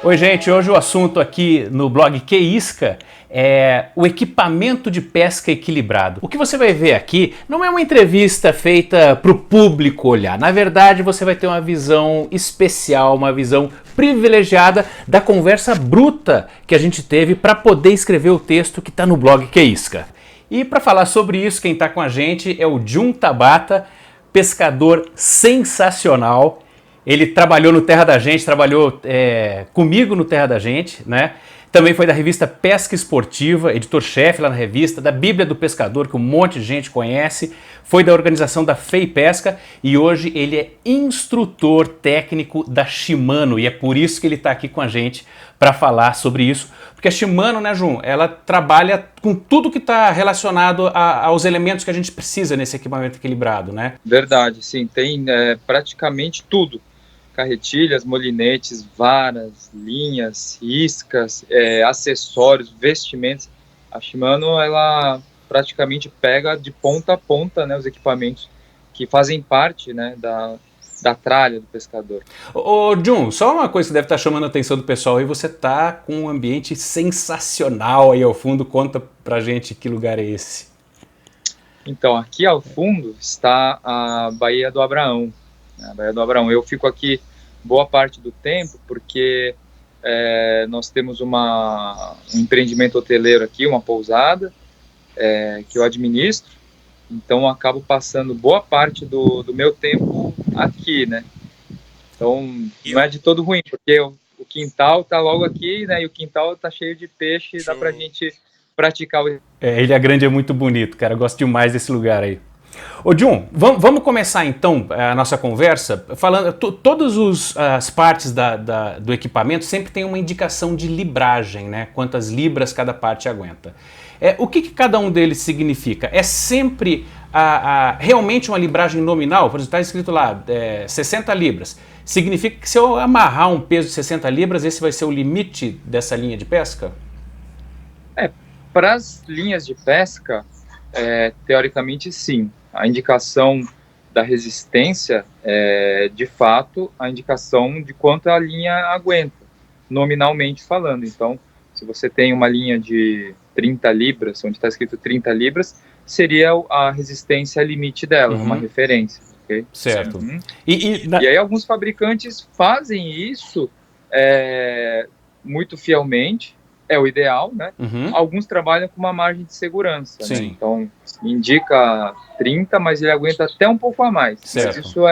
Oi, gente, hoje o assunto aqui no blog Que Isca é o equipamento de pesca equilibrado. O que você vai ver aqui não é uma entrevista feita para o público olhar. Na verdade, você vai ter uma visão especial, uma visão privilegiada da conversa bruta que a gente teve para poder escrever o texto que está no blog Que Isca. E para falar sobre isso, quem está com a gente é o Jun Tabata, pescador sensacional. Ele trabalhou no Terra da Gente, trabalhou comigo no Terra da Gente, né? Também foi da revista Pesca Esportiva, editor-chefe lá na revista, da Bíblia do Pescador, que um monte de gente conhece, foi da organização da FEI Pesca e hoje ele é instrutor técnico da Shimano e é por isso que ele está aqui com a gente para falar sobre isso. Porque a Shimano, né, Jun, ela trabalha com tudo que está relacionado aos elementos que a gente precisa nesse equipamento equilibrado, né? Verdade, sim, tem praticamente tudo. Carretilhas, molinetes, varas, linhas, iscas, acessórios, vestimentos. A Shimano, ela praticamente pega de ponta a ponta, né, os equipamentos que fazem parte, né, da tralha do pescador. Ô Jun, só uma coisa que deve estar chamando a atenção do pessoal aí, você tá com um ambiente sensacional aí ao fundo, conta pra gente que lugar é esse. Então, aqui ao fundo está a Baía do Abraão. A Baía do Abraão. Eu fico aqui boa parte do tempo porque nós temos um empreendimento hoteleiro aqui, uma pousada, que eu administro. Então, eu acabo passando boa parte do meu tempo aqui, né? Então, não é de todo ruim, porque o quintal está logo aqui, né? E o quintal está cheio de peixe, dá pra gente praticar o... Ilha Grande é muito bonito, cara, eu gosto demais desse lugar aí. Ô Jun, vamos começar então a nossa conversa falando, todas as partes do equipamento sempre tem uma indicação de libragem, né? Quantas libras cada parte aguenta. O que cada um deles significa? É sempre realmente uma libragem nominal? Por exemplo, está escrito lá 60 libras. Significa que se eu amarrar um peso de 60 libras, esse vai ser o limite dessa linha de pesca? Para as linhas de pesca, teoricamente sim. A indicação da resistência é, de fato, a indicação de quanto a linha aguenta, nominalmente falando. Então, se você tem uma linha de 30 libras, onde está escrito 30 libras, seria a resistência limite dela, uma referência. Okay? Certo. Uhum. E aí alguns fabricantes fazem isso muito fielmente, é o ideal, né? Alguns trabalham com uma margem de segurança, né? Então indica 30, mas ele aguenta até um pouco a mais. Certo. Mas isso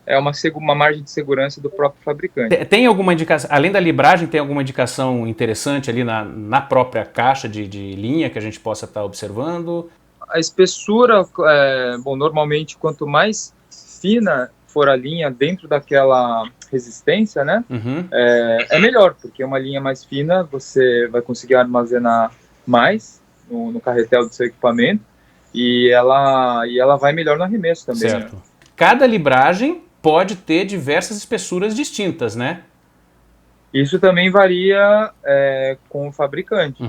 é uma margem de segurança do próprio fabricante. Tem alguma indicação, além da libragem, tem alguma indicação interessante ali na própria caixa de linha que a gente possa estar observando? A espessura, normalmente quanto mais fina for a linha dentro daquela resistência, né, é melhor, porque uma linha mais fina você vai conseguir armazenar mais no carretel do seu equipamento e ela vai melhor no arremesso também. Certo. Né? Cada libragem pode ter diversas espessuras distintas, né? Isso também varia com o fabricante.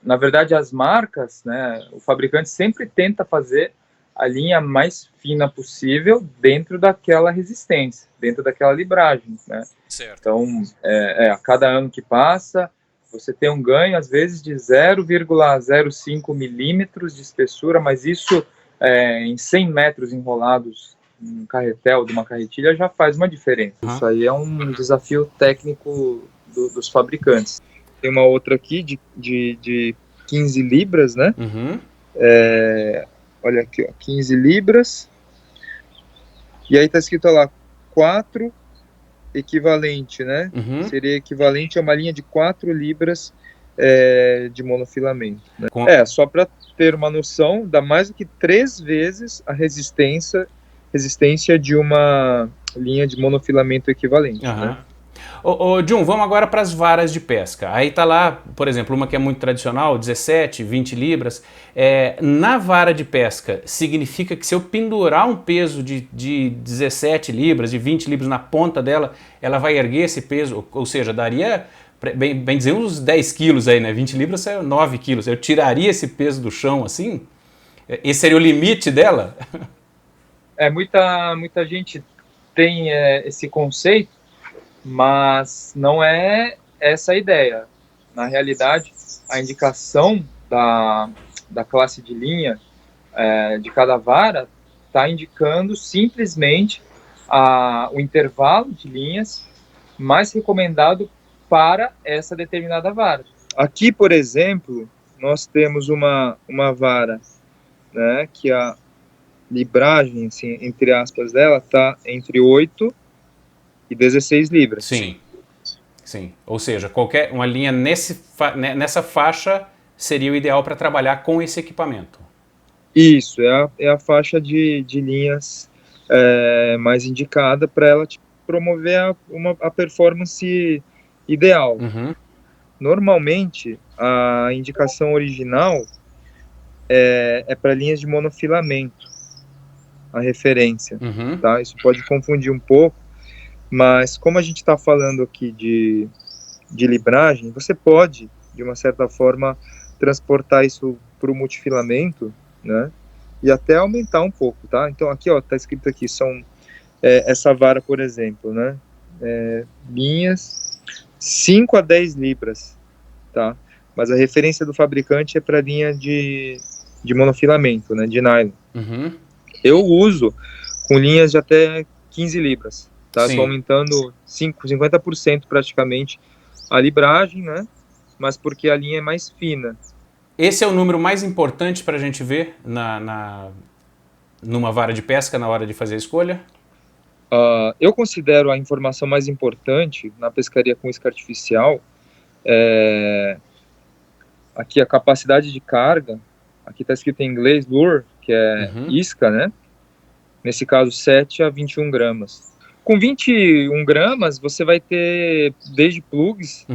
Na verdade, as marcas, né, o fabricante sempre tenta fazer a linha mais fina possível dentro daquela resistência, dentro daquela libragem, né? Certo. Então, a cada ano que passa, você tem um ganho, às vezes, de 0,05 milímetros de espessura, mas isso, em 100 metros enrolados em um carretel de uma carretilha, já faz uma diferença. Isso aí é um desafio técnico dos fabricantes. Tem uma outra aqui de 15 libras, né? Olha aqui, ó, 15 libras. E aí tá escrito lá, 4 equivalente, né? Seria equivalente a uma linha de 4 libras de monofilamento. Né? Só para ter uma noção, dá mais do que 3 vezes a resistência de uma linha de monofilamento equivalente. Né? Ô Jun, vamos agora para as varas de pesca. Aí tá lá, por exemplo, uma que é muito tradicional, 17, 20 libras. Na vara de pesca, significa que se eu pendurar um peso de 17 libras, de 20 libras na ponta dela, ela vai erguer esse peso, ou seja, daria, bem dizer, uns 10 quilos aí, né? 20 libras é 9 quilos. Eu tiraria esse peso do chão assim? Esse seria o limite dela? Muita gente tem esse conceito, mas não é essa a ideia. Na realidade, a indicação da classe de linha de cada vara está indicando simplesmente o intervalo de linhas mais recomendado para essa determinada vara. Aqui, por exemplo, nós temos uma vara, né, que a libragem, assim, entre aspas, dela está entre 8 e 16 libras. Sim, sim. Ou seja, uma linha nessa faixa seria o ideal para trabalhar com esse equipamento. Isso, é a faixa de linhas mais indicada para ela promover a performance ideal. Uhum. Normalmente, a indicação original é para linhas de monofilamento, a referência. Uhum. Tá? Isso pode confundir um pouco, mas como a gente está falando aqui de libragem, você pode, de uma certa forma, transportar isso para o multifilamento, né? E até aumentar um pouco, tá? Então aqui, ó, tá escrito aqui, são essa vara, por exemplo, né? Linhas 5 a 10 libras, tá? Mas a referência do fabricante é para linha de monofilamento, né? De nylon. Uhum. Eu uso com linhas de até 15 libras, tá? Sim. Tô aumentando 50% praticamente a libragem, né? Mas porque a linha é mais fina. Esse é o número mais importante para a gente ver numa vara de pesca na hora de fazer a escolha? Eu considero a informação mais importante na pescaria com isca artificial aqui a capacidade de carga. Aqui está escrito em inglês lure, que é isca, né? Nesse caso 7 a 21 gramas. Com 21 gramas, você vai ter desde plugs,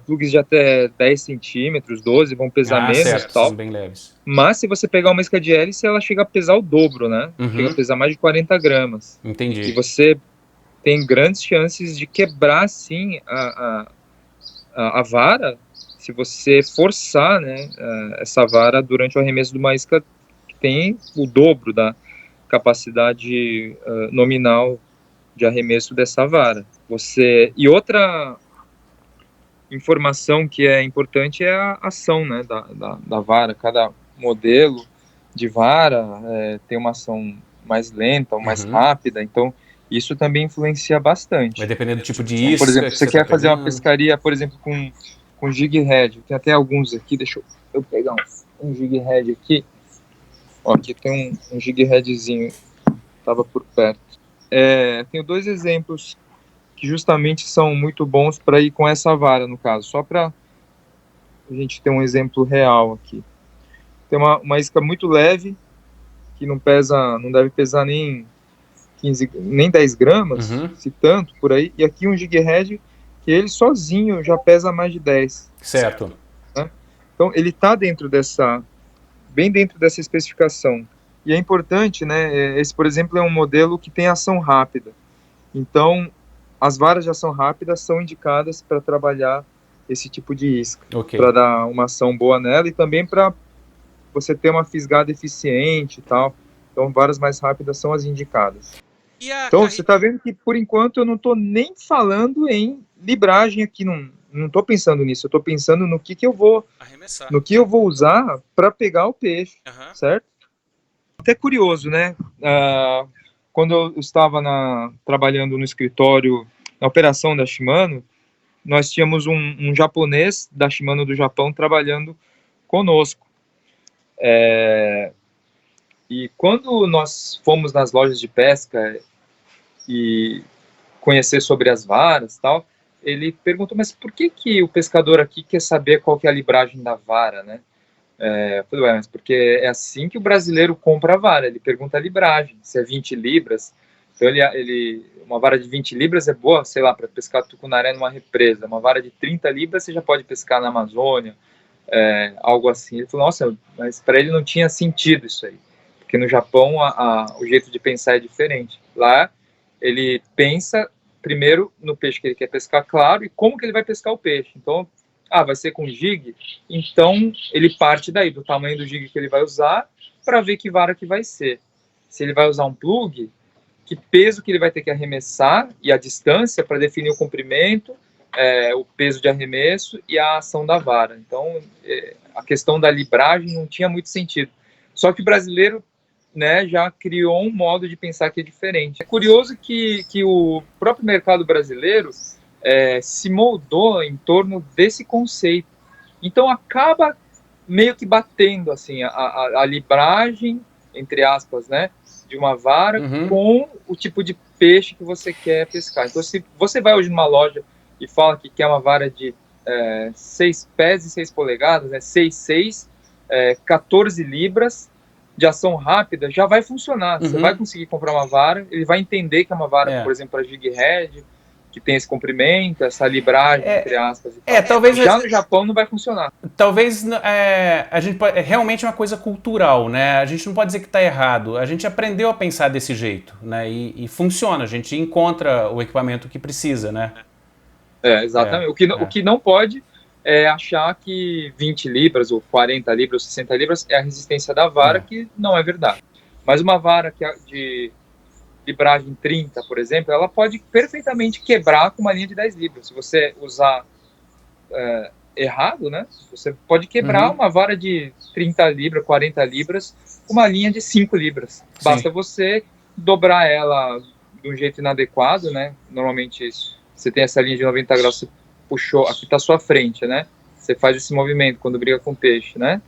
plugs de até 10 centímetros, 12, vão pesar menos, certo, tal. são bem leves. Mas se você pegar uma isca de hélice, ela chega a pesar o dobro, né? Chega a pesar mais de 40 gramas. Entendi. E você tem grandes chances de quebrar, sim, a vara, se você forçar, né, essa vara durante o arremesso de uma isca que tem o dobro da capacidade nominal de arremesso dessa vara. E outra informação que é importante é a ação, né, da vara. Cada modelo de vara tem uma ação mais lenta ou mais rápida, então isso também influencia bastante. Vai depender do tipo de então, isca. por exemplo, você quer fazer uma pescaria, por exemplo, com jig head. Tem até alguns aqui, deixa eu pegar um jig head aqui. Ó, aqui tem um jig headzinho, estava por perto. Tenho dois exemplos que justamente são muito bons para ir com essa vara, no caso, só para a gente ter um exemplo real aqui. Tem uma isca muito leve, que não deve pesar nem 15, nem 10 gramas, se tanto, por aí, e aqui um jig head que ele sozinho já pesa mais de 10. Certo. Né? Então ele está bem dentro dessa especificação. E é importante, né? Esse, por exemplo, é um modelo que tem ação rápida. Então, as varas de ação rápida são indicadas para trabalhar esse tipo de isca, para dar uma ação boa nela e também para você ter uma fisgada eficiente e tal. Então, varas mais rápidas são as indicadas. Então, você está vendo que, por enquanto, eu não estou nem falando em libragem aqui, não estou pensando nisso, eu estou pensando no que eu vou arremessar, no que eu vou usar para pegar o peixe, certo? Até curioso, né? Quando eu estava trabalhando no escritório, na operação da Shimano, nós tínhamos um japonês da Shimano do Japão trabalhando conosco. E quando nós fomos nas lojas de pesca e conhecer sobre as varas e tal, ele perguntou, mas por que o pescador aqui quer saber qual que é a libragem da vara, né? Eu falei, mas porque é assim que o brasileiro compra a vara, ele pergunta a libragem, se é 20 libras, então uma vara de 20 libras é boa, sei lá, para pescar tucunaré numa represa, uma vara de 30 libras você já pode pescar na Amazônia, algo assim. Ele falou, nossa, mas para ele não tinha sentido isso aí, porque no Japão o jeito de pensar é diferente. Lá ele pensa primeiro no peixe que ele quer pescar, claro, e como que ele vai pescar o peixe. Então, vai ser com jig, então ele parte daí, do tamanho do jig que ele vai usar, para ver que vara que vai ser. Se ele vai usar um plug, que peso que ele vai ter que arremessar e a distância para definir o comprimento, o peso de arremesso e a ação da vara. Então, a questão da libragem não tinha muito sentido. Só que o brasileiro, né, já criou um modo de pensar que é diferente. É curioso que o próprio mercado brasileiro se moldou em torno desse conceito. Então, acaba meio que batendo assim, a libragem, entre aspas, né, de uma vara com o tipo de peixe que você quer pescar. Então, se você vai hoje numa loja e fala que quer uma vara de 6 pés e 6 polegadas, né, 6,6, 14 libras, de ação rápida, já vai funcionar. Você vai conseguir comprar uma vara, ele vai entender que é uma vara, por exemplo, para jig head, que tem esse comprimento, essa libragem, entre aspas. Talvez já no Japão não vai funcionar. Talvez a gente é realmente uma coisa cultural, né? A gente não pode dizer que está errado. A gente aprendeu a pensar desse jeito, né? E funciona. A gente encontra o equipamento que precisa, né? Exatamente. O que não pode é achar que 20 libras, ou 40 libras, ou 60 libras é a resistência da vara, que não é verdade. Mas uma vara que de libragem 30, por exemplo, ela pode perfeitamente quebrar com uma linha de 10 libras. Se você usar errado, né? Você pode quebrar uma vara de 30 libras, 40 libras, com uma linha de 5 libras. Sim. Basta você dobrar ela de um jeito inadequado, né? Normalmente você tem essa linha de 90 graus, você puxou, aqui está à sua frente, né? Você faz esse movimento quando briga com peixe, né?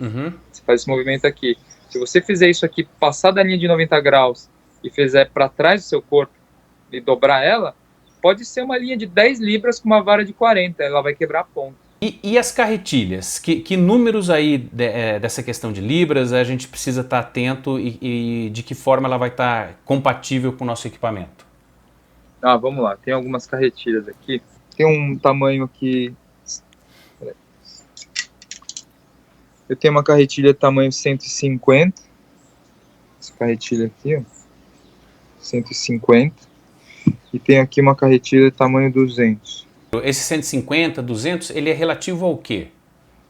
Você faz esse movimento aqui. Se você fizer isso aqui, passar da linha de 90 graus e fizer para trás do seu corpo e dobrar ela, pode ser uma linha de 10 libras com uma vara de 40, ela vai quebrar a ponta. E as carretilhas? Que números aí dessa questão de libras a gente precisa estar atento e de que forma ela vai estar compatível com o nosso equipamento? Vamos lá, tem algumas carretilhas aqui. Tem um tamanho aqui... Eu tenho uma carretilha tamanho 150. Essa carretilha aqui, ó. 150. E tem aqui uma carretilha tamanho 200. Esse 150, 200, ele é relativo ao quê?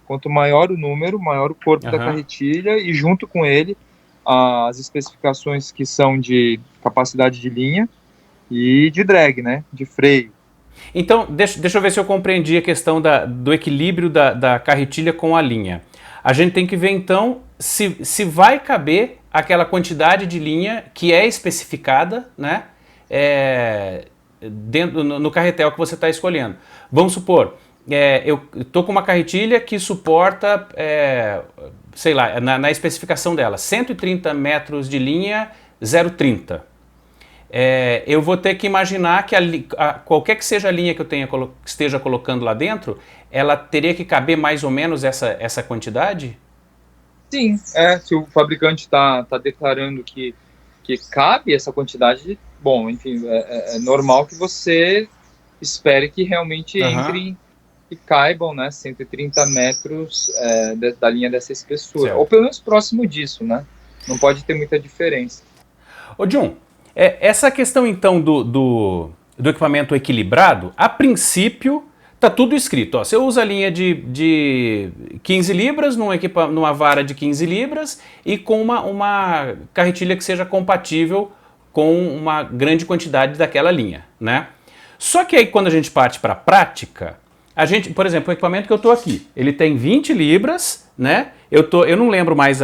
Quanto maior o número, maior o corpo da carretilha e junto com ele as especificações que são de capacidade de linha e de drag, né? De freio. Então, deixa eu ver se eu compreendi a questão do equilíbrio da carretilha com a linha. A gente tem que ver, então, se vai caber aquela quantidade de linha que é especificada, né, no carretel que você está escolhendo. Vamos supor, eu estou com uma carretilha que suporta, sei lá, na especificação dela, 130 metros de linha 0,30. Eu vou ter que imaginar que qualquer que seja a linha que eu esteja colocando lá dentro, ela teria que caber mais ou menos essa quantidade? Sim, se o fabricante está declarando que cabe essa quantidade, bom, enfim, é normal que você espere que realmente entrem e caibam, né, 130 metros da linha dessa espessura, certo. Ou pelo menos próximo disso, né? Não pode ter muita diferença. Ô John, essa questão então do equipamento equilibrado, a princípio tá tudo escrito, ó, você usa a linha de 15 libras numa vara de 15 libras e com uma carretilha que seja compatível com uma grande quantidade daquela linha, né? Só que aí quando a gente parte para a prática, por exemplo, o equipamento que eu estou aqui, ele tem 20 libras, né? Eu não lembro mais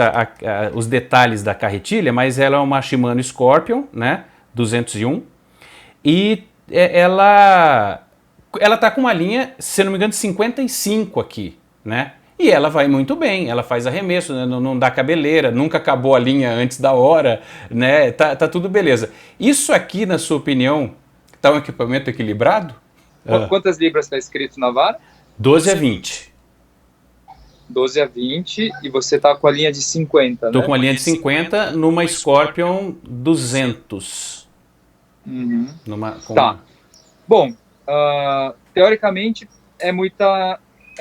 os detalhes da carretilha, mas ela é uma Shimano Scorpion, né? 201. E ela tá com uma linha, se não me engano, de 55 aqui, né? E ela vai muito bem, ela faz arremesso, né? Não dá cabeleira, nunca acabou a linha antes da hora, né? Tá tudo beleza. Isso aqui, na sua opinião, tá um equipamento equilibrado? Quantas libras está escrito na vara? 12 a 20. 12 a 20 e você tá com a linha de 50, né? Tô com a linha de 50 numa Scorpion 200. Tá. Bom, teoricamente é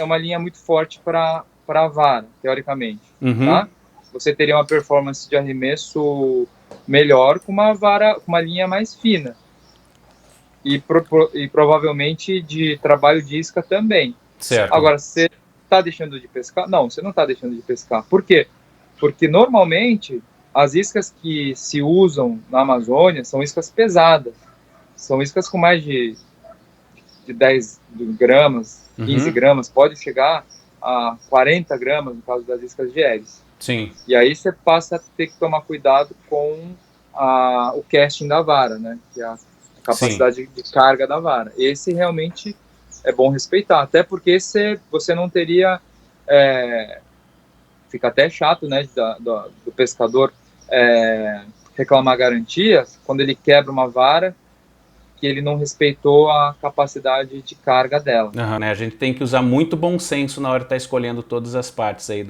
uma linha muito forte para a vara, teoricamente, tá? Você teria uma performance de arremesso melhor com uma linha mais fina. E provavelmente de trabalho de isca também. Certo. Agora, você está deixando de pescar? Não, você não está deixando de pescar. Por quê? Porque normalmente as iscas que se usam na Amazônia são iscas pesadas, são iscas com mais de 10 gramas, 15 gramas, pode chegar a 40 gramas no caso das iscas de hélice. Sim. E aí você passa a ter que tomar cuidado com o casting da vara, né? Que é a capacidade de carga da vara. Esse realmente é bom respeitar, até porque você não teria... fica até chato, né, do pescador reclamar garantia quando ele quebra uma vara que ele não respeitou a capacidade de carga dela. Né? A gente tem que usar muito bom senso na hora de estar escolhendo todas as partes aí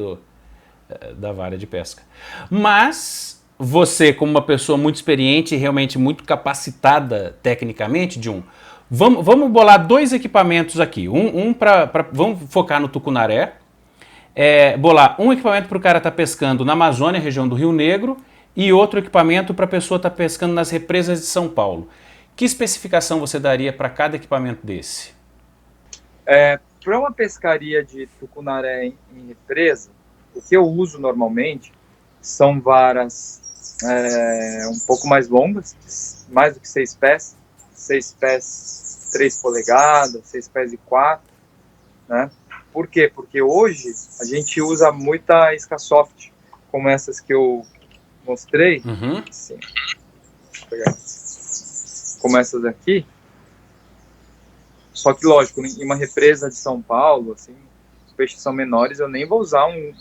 da vara de pesca. Mas você, como uma pessoa muito experiente e realmente muito capacitada tecnicamente, vamos bolar 2 equipamentos aqui. Vamos focar no tucunaré. Bolar um equipamento para o cara estar pescando na Amazônia, região do Rio Negro, e outro equipamento para a pessoa estar pescando nas represas de São Paulo. Que especificação você daria para cada equipamento desse? Para uma pescaria de tucunaré em represa, o que eu uso normalmente são varas um pouco mais longas, mais do que 6 pés, 6 pés 3 polegadas, 6 pés e 4, né? Por quê? Porque hoje a gente usa muita isca soft, como essas que eu mostrei, assim, deixa eu pegar, como essas aqui. Só que, lógico, em uma represa de São Paulo, assim, os peixes são menores, eu nem vou usar um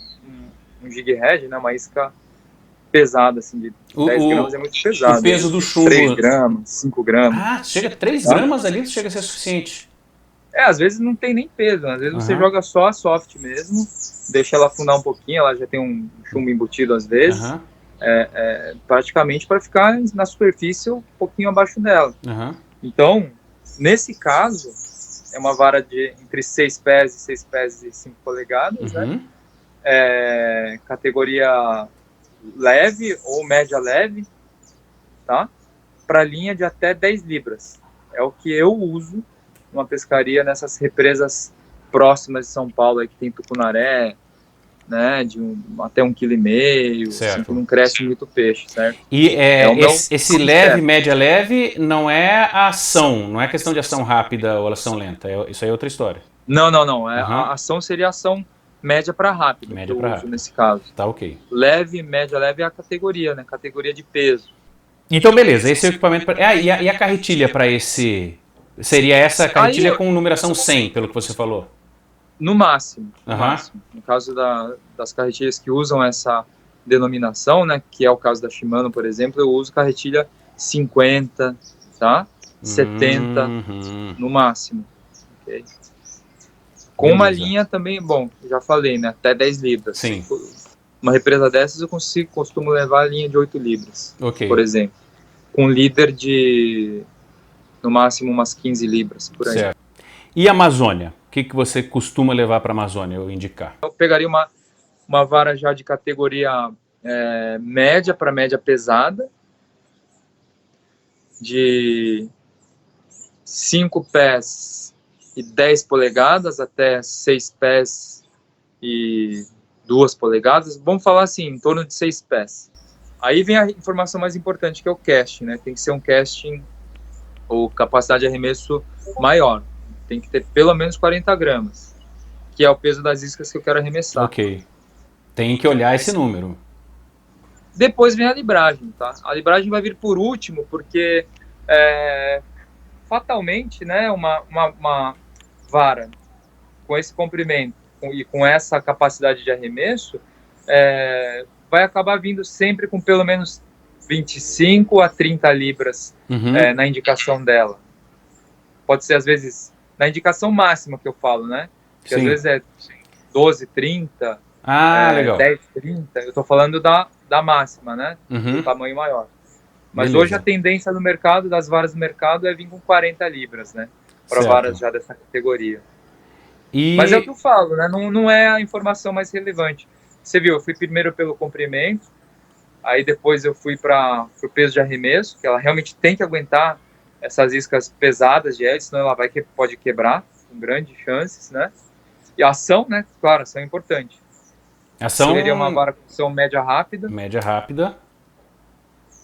jig head, né, uma isca pesada, assim, de 10 gramas é muito pesado. O peso do chumbo... 3 gramas, 5 gramas. Ah, chega a 3 gramas ali, chega a ser suficiente. Às vezes não tem nem peso, às vezes você joga só a soft mesmo, deixa ela afundar um pouquinho, ela já tem um chumbo embutido às vezes, praticamente para ficar na superfície um pouquinho abaixo dela. Então, nesse caso, é uma vara de entre 6 pés e 6 pés e 5 polegadas, né? Categoria leve ou média leve, tá? Para linha de até 10 libras. É o que eu uso numa pescaria nessas represas próximas de São Paulo, aí que tem tucunaré, né, de até 1,5 kg, assim, que não cresce muito peixe, certo? E esse leve, média leve, não é a ação, não é questão de ação rápida ou ação lenta, isso aí é outra história. Não, a ação seria ação média para rápida, média que eu uso nesse caso. Tá, ok. Leve, média leve é a categoria, né, categoria de peso. Então, beleza, esse é o equipamento... E a carretilha para esse... Seria essa carretilha com numeração 100, pelo que você falou? No máximo, no máximo. No caso das carretilhas que usam essa denominação, né, que é o caso da Shimano, por exemplo, eu uso carretilha 50, tá? 70 no máximo. Okay? Com uma linha também, bom, já falei, né, até 10 libras. Sim. Uma represa dessas eu costumo levar a linha de 8 libras, por exemplo. Com líder de, no máximo, umas 15 libras, por aí. Certo. E a Amazônia? O que você costuma levar para a Amazônia, eu indicar? Eu pegaria uma vara já de categoria média para média pesada, de 5 pés e 10 polegadas até 6 pés e 2 polegadas. Vamos falar assim, em torno de 6 pés. Aí vem a informação mais importante, que é o casting, né? Tem que ser um casting ou capacidade de arremesso maior. Tem que ter pelo menos 40 gramas, que é o peso das iscas que eu quero arremessar. Ok. Tem que olhar esse número. Depois vem a libragem, tá? A libragem vai vir por último, porque fatalmente, né, uma vara com esse comprimento e com essa capacidade de arremesso vai acabar vindo sempre com pelo menos 25 a 30 libras na indicação dela. Pode ser, às vezes, na indicação máxima que eu falo, né? Que às vezes é 12, 30, legal. 10, 30. Eu tô falando da máxima, né? Do tamanho maior. Mas hoje a tendência no mercado, das varas do mercado, é vir com 40 libras, né? Para varas já dessa categoria. Mas é o que eu falo, né? Não é a informação mais relevante. Você viu, eu fui primeiro pelo comprimento, aí depois eu fui para o peso de arremesso, que ela realmente tem que aguentar essas iscas pesadas de hélice, senão ela pode quebrar, com grandes chances, né? E a ação, né? Claro, a ação é importante. Ação... Seria uma vara com ação média rápida. Média rápida.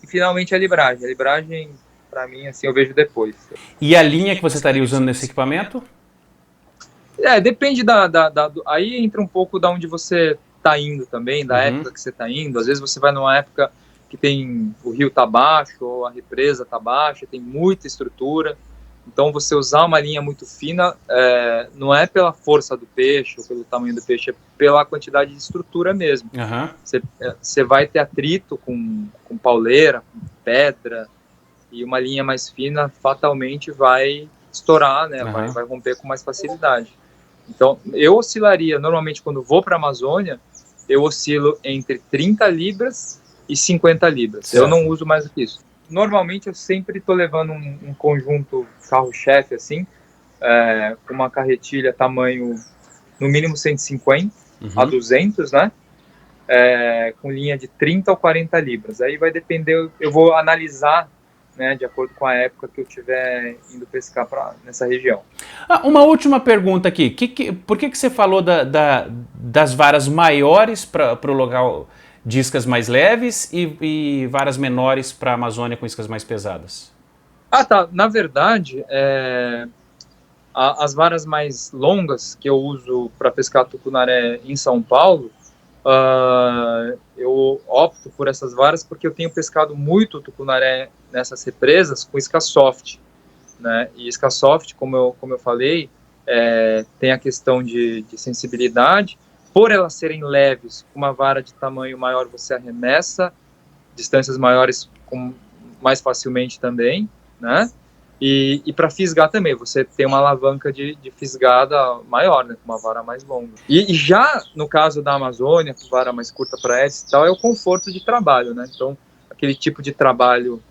e finalmente a libragem. A libragem, para mim, assim, eu vejo depois. E a linha que você estaria usando nesse equipamento? Depende aí entra um pouco da onde você está indo também, da época que você está indo. Às vezes você vai numa época que tem o rio tá baixo, ou a represa tá baixa, tem muita estrutura. Então você usar uma linha muito fina não é pela força do peixe ou pelo tamanho do peixe, é pela quantidade de estrutura mesmo. Você vai ter atrito com pauleira, com pedra, e uma linha mais fina fatalmente vai estourar, né? Vai romper com mais facilidade. Então, eu oscilaria, normalmente quando vou para a Amazônia, eu oscilo entre 30 libras e 50 libras. Certo. Eu não uso mais do que isso. Normalmente eu sempre estou levando um conjunto carro-chefe, assim, com uma carretilha tamanho, no mínimo 150 a 200, né? Com linha de 30 ou 40 libras. Aí vai depender, eu vou analisar, né, de acordo com a época que eu estiver indo pescar nessa região. Uma última pergunta aqui. Por que você falou das varas maiores para o local de iscas mais leves e varas menores para a Amazônia com iscas mais pesadas? Tá. Na verdade, as varas mais longas que eu uso para pescar tucunaré em São Paulo, eu opto por essas varas porque eu tenho pescado muito tucunaré nessas represas com isca soft, né? E isca soft, como eu falei, tem a questão de sensibilidade. Por elas serem leves, com uma vara de tamanho maior você arremessa distâncias maiores mais facilmente também, né? E para fisgar também, você tem uma alavanca de fisgada maior, né, com uma vara mais longa. E já no caso da Amazônia, com vara mais curta para essa e tal, é o conforto de trabalho, né? Então, aquele tipo de trabalho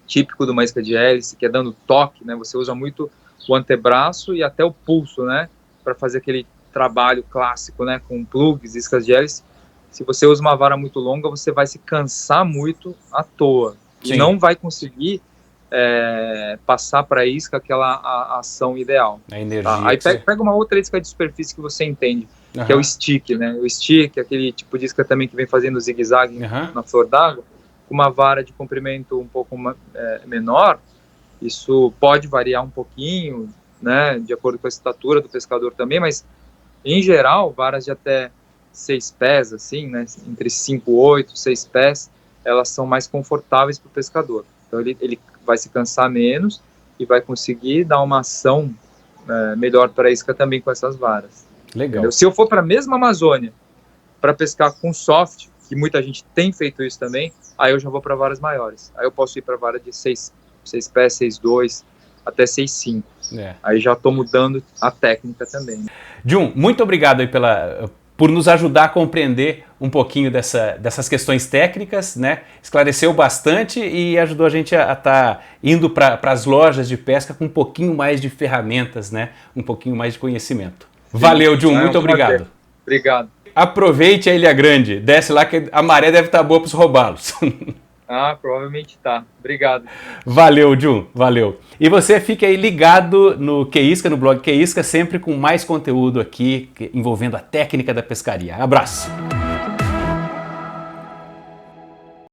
típico de uma isca de hélice, que é dando toque, né? Você usa muito o antebraço e até o pulso, né? Para fazer aquele trabalho clássico, né? Com plugs, iscas de hélice. Se você usa uma vara muito longa, você vai se cansar muito à toa. Sim. E não vai conseguir passar para a isca aquela ação ideal. A energia. Tá? Aí pega uma outra isca de superfície que você entende, que é o stick, né? O stick, aquele tipo de isca também que vem fazendo zigue-zague na flor d'água, com uma vara de comprimento um pouco menor. Isso pode variar um pouquinho, né? De acordo com a estatura do pescador também, mas em geral, varas de até 6 pés, assim, né? Entre 5, 8, 6 pés, elas são mais confortáveis para o pescador. Então ele vai se cansar menos e vai conseguir dar uma ação melhor para a isca também com essas varas. Legal. Entendeu? Se eu for para a mesma Amazônia para pescar com soft, que muita gente tem feito isso também, aí eu já vou para varas maiores. Aí eu posso ir para vara de 6 pés, 6,2 até 6,5. Aí já estou mudando a técnica também. Jun, muito obrigado aí por nos ajudar a compreender um pouquinho dessas questões técnicas, né? Esclareceu bastante e ajudou a gente a estar indo para as lojas de pesca com um pouquinho mais de ferramentas, né? Um pouquinho mais de conhecimento. Sim. Valeu, Jun, muito obrigado. Obrigado. Aproveite a Ilha Grande, desce lá que a maré deve estar boa para os robalos. Provavelmente tá. Obrigado. Valeu, Jun. Valeu. E você fica aí ligado no QIsca, no blog QIsca, sempre com mais conteúdo aqui envolvendo a técnica da pescaria. Abraço.